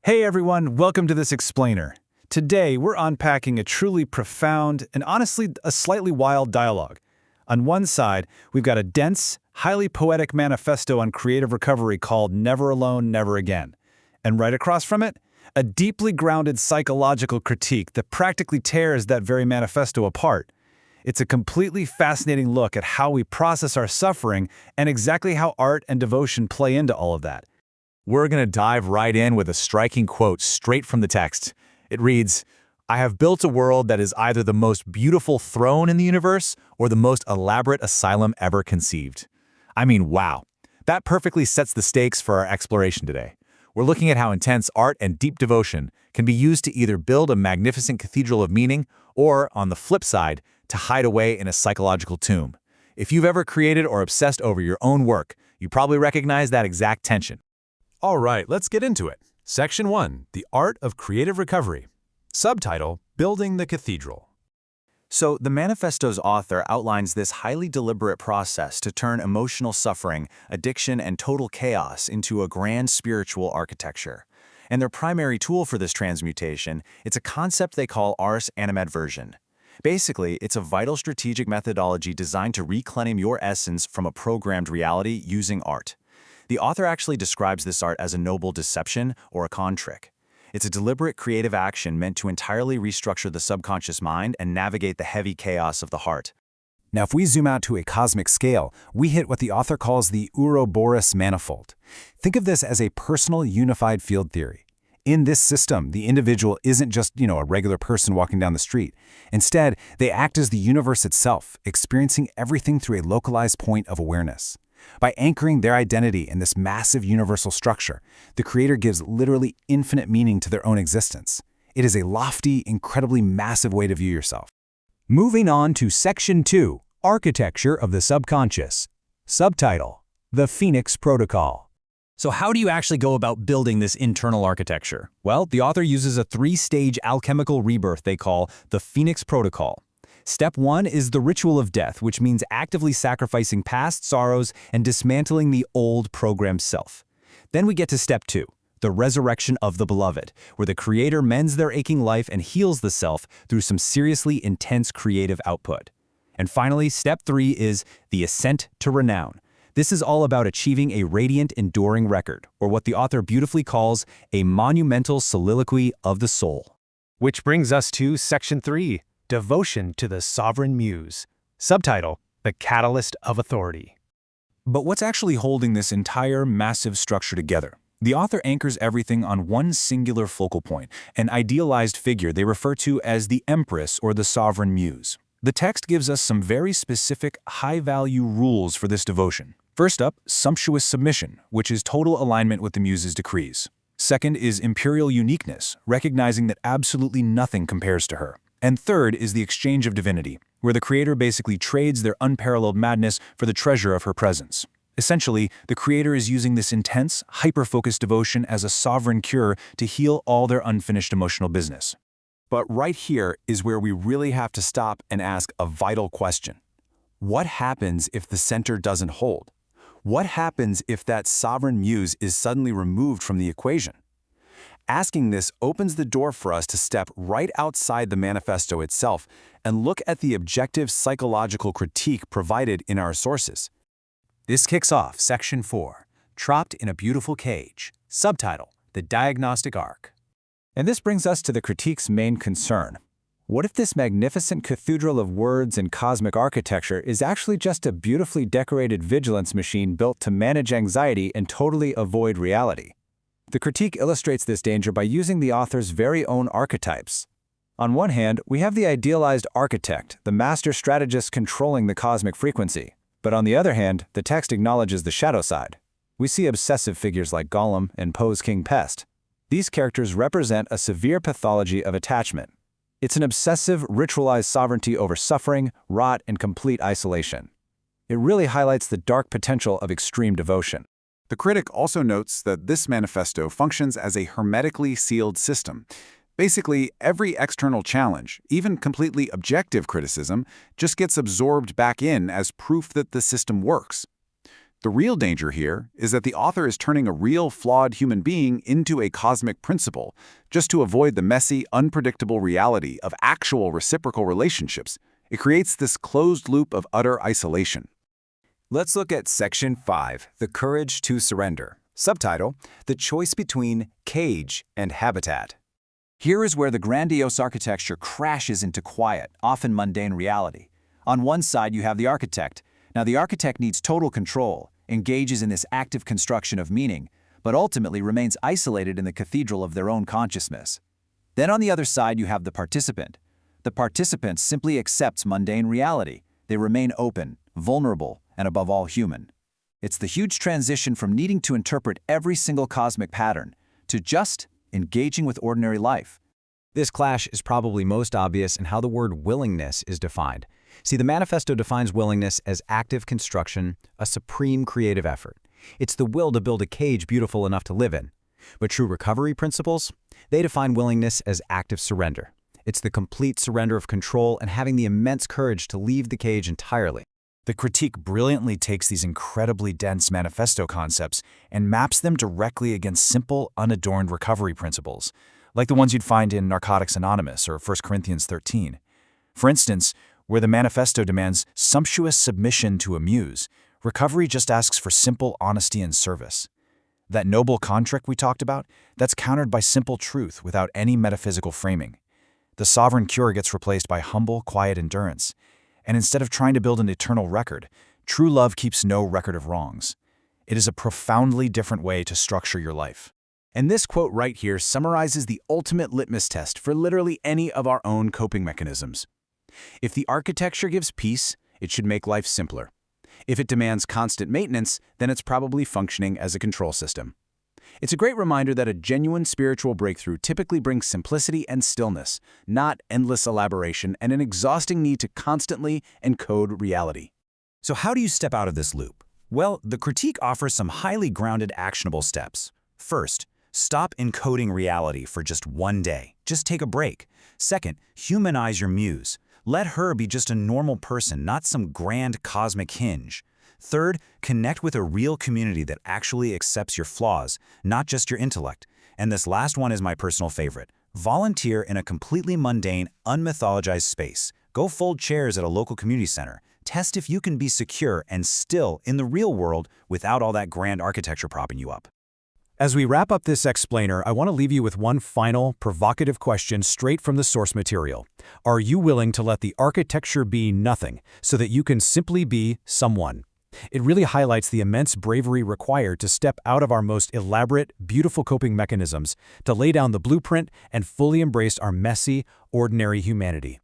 Hey everyone, welcome to this explainer. Today, we're unpacking a truly profound and honestly a slightly wild dialogue. On one side, we've got a dense, highly poetic manifesto on creative recovery called Never Alone, Never Again. And right across from it, a deeply grounded psychological critique that practically tears that very manifesto apart. It's a completely fascinating look at how we process our suffering and exactly how art and devotion play into all of that. We're going to dive right in with a striking quote straight from the text. It reads, "I have built a world that is either the most beautiful throne in the universe or the most elaborate asylum ever conceived." I mean, wow. That perfectly sets the stakes for our exploration today. We're looking at how intense art and deep devotion can be used to either build a magnificent cathedral of meaning or, on the flip side, to hide away in a psychological tomb. If you've ever created or obsessed over your own work, you probably recognize that exact tension. All right, let's get into it. Section 1, The Art of Creative Recovery. Subtitle, Building the Cathedral. So, the manifesto's author outlines this highly deliberate process to turn emotional suffering, addiction, and total chaos into a grand spiritual architecture. And their primary tool for this transmutation, it's a concept they call ars animadversion. Basically, it's a vital strategic methodology designed to reclaim your essence from a programmed reality using art. The author actually describes this art as a noble deception or a con trick. It's a deliberate creative action meant to entirely restructure the subconscious mind and navigate the heavy chaos of the heart. Now, if we zoom out to a cosmic scale, we hit what the author calls the Ouroboros manifold. Think of this as a personal unified field theory. In this system, the individual isn't just, a regular person walking down the street. Instead, they act as the universe itself, experiencing everything through a localized point of awareness. By anchoring their identity in this massive universal structure, the creator gives literally infinite meaning to their own existence. It is a lofty, incredibly massive way to view yourself. Moving on to Section 2, Architecture of the Subconscious. Subtitle, The Phoenix Protocol. So how do you actually go about building this internal architecture? Well, the author uses a three-stage alchemical rebirth they call the Phoenix Protocol. Step 1 is the ritual of death, which means actively sacrificing past sorrows and dismantling the old programmed self. Then we get to Step 2, the resurrection of the beloved, where the creator mends their aching life and heals the self through some seriously intense creative output. And finally, Step 3 is the ascent to renown. This is all about achieving a radiant, enduring record, or what the author beautifully calls a monumental soliloquy of the soul. Which brings us to Section 3, Devotion to the Sovereign Muse. Subtitle, The Catalyst of Authority. But what's actually holding this entire massive structure together? The author anchors everything on one singular focal point, an idealized figure they refer to as the Empress or the Sovereign Muse. The text gives us some very specific, high-value rules for this devotion. First up, sumptuous submission, which is total alignment with the Muse's decrees. Second is imperial uniqueness, recognizing that absolutely nothing compares to her. And third is the exchange of divinity, where the creator basically trades their unparalleled madness for the treasure of her presence. Essentially, the creator is using this intense, hyper-focused devotion as a sovereign cure to heal all their unfinished emotional business. But right here is where we really have to stop and ask a vital question. What happens if the center doesn't hold? What happens if that sovereign muse is suddenly removed from the equation? Asking this opens the door for us to step right outside the manifesto itself and look at the objective psychological critique provided in our sources. This kicks off Section 4, Trapped in a Beautiful Cage. Subtitle, The Diagnostic Arc. And this brings us to the critique's main concern. What if this magnificent cathedral of words and cosmic architecture is actually just a beautifully decorated vigilance machine built to manage anxiety and totally avoid reality? The critique illustrates this danger by using the author's very own archetypes. On one hand, we have the idealized architect, the master strategist controlling the cosmic frequency. But on the other hand, the text acknowledges the shadow side. We see obsessive figures like Gollum and Poe's King Pest. These characters represent a severe pathology of attachment. It's an obsessive, ritualized sovereignty over suffering, rot, and complete isolation. It really highlights the dark potential of extreme devotion. The critic also notes that this manifesto functions as a hermetically sealed system. Basically, every external challenge, even completely objective criticism, just gets absorbed back in as proof that the system works. The real danger here is that the author is turning a real, flawed human being into a cosmic principle, just to avoid the messy, unpredictable reality of actual reciprocal relationships. It creates this closed loop of utter isolation. Let's look at Section 5, The Courage to Surrender. Subtitle, The Choice Between Cage and Habitat. Here is where the grandiose architecture crashes into quiet, often mundane reality. On one side, you have the architect. Now, the architect needs total control, engages in this active construction of meaning, but ultimately remains isolated in the cathedral of their own consciousness. Then on the other side, you have the participant. The participant simply accepts mundane reality. They remain open, vulnerable, and above all human. It's the huge transition from needing to interpret every single cosmic pattern to just engaging with ordinary life. This clash is probably most obvious in how the word willingness is defined. See, the manifesto defines willingness as active construction, a supreme creative effort. It's the will to build a cage beautiful enough to live in. But true recovery principles, they define willingness as active surrender. It's the complete surrender of control and having the immense courage to leave the cage entirely. The critique brilliantly takes these incredibly dense manifesto concepts and maps them directly against simple, unadorned recovery principles, like the ones you'd find in Narcotics Anonymous or 1 Corinthians 13. For instance, where the manifesto demands sumptuous submission to a muse, recovery just asks for simple honesty and service. That noble contrict we talked about, that's countered by simple truth without any metaphysical framing. The sovereign cure gets replaced by humble, quiet endurance. And instead of trying to build an eternal record, true love keeps no record of wrongs. It is a profoundly different way to structure your life. And this quote right here summarizes the ultimate litmus test for literally any of our own coping mechanisms. If the architecture gives peace, it should make life simpler. If it demands constant maintenance, then it's probably functioning as a control system. It's a great reminder that a genuine spiritual breakthrough typically brings simplicity and stillness, not endless elaboration and an exhausting need to constantly encode reality. So how do you step out of this loop? Well, the critique offers some highly grounded, actionable steps. First, stop encoding reality for just one day. Just take a break. Second, humanize your muse. Let her be just a normal person, not some grand cosmic hinge. Third, connect with a real community that actually accepts your flaws, not just your intellect. And this last one is my personal favorite. Volunteer in a completely mundane, unmythologized space. Go fold chairs at a local community center. Test if you can be secure and still in the real world without all that grand architecture propping you up. As we wrap up this explainer, I want to leave you with one final, provocative question straight from the source material. Are you willing to let the architecture be nothing so that you can simply be someone? It really highlights the immense bravery required to step out of our most elaborate, beautiful coping mechanisms, to lay down the blueprint and fully embrace our messy, ordinary humanity.